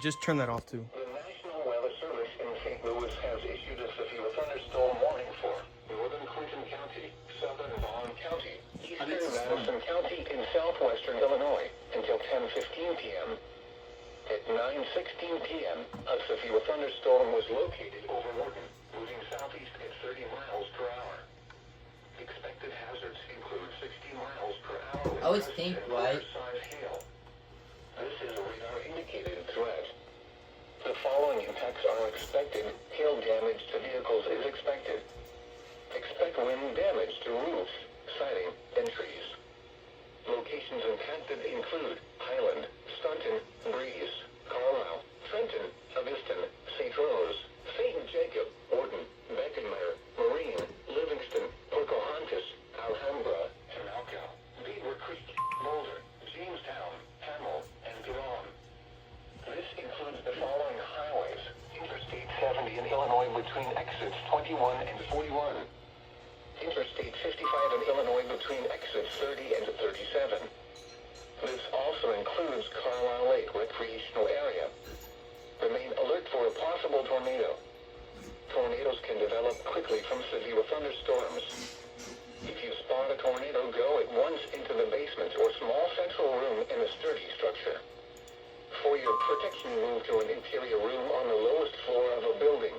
just turn that off too. The National Weather Service in St. Louis has issued a severe thunderstorm warning for northern Clinton County, southern Vaughn County, eastern Madison County, and southwestern Illinois until 10:15 p.m. At 9:16 p.m., a severe thunderstorm was located over Morton, moving southeast at 30 miles per hour. Expected hazards include 60 miles per hour I always think, right? size hail. This is a radar-indicated threat. The following impacts are expected. Hail damage to vehicles is expected. Expect wind damage to roofs, siding, and trees. Locations impacted include Highland, Staunton, Breeze, Carlisle, Trenton, Aviston, St. Rose, St. Jacob, Wharton, Beckenmeyer, Marine, Livingston, Pocahontas, Alhambra, Henalco, Beaver Creek, Boulder, Jamestown, Hamel, and Durham. This includes the following highways: Interstate 70 in Illinois between exits 21 and 41. Interstate 55 in Illinois between exits 30 and 37. This also includes Carlisle Lake Recreational Area. Remain alert for a possible tornado. Tornadoes can develop quickly from severe thunderstorms. If you spot a tornado, go at once into the basement or small central room in a sturdy structure. For your protection, move to an interior room on the lowest floor of a building.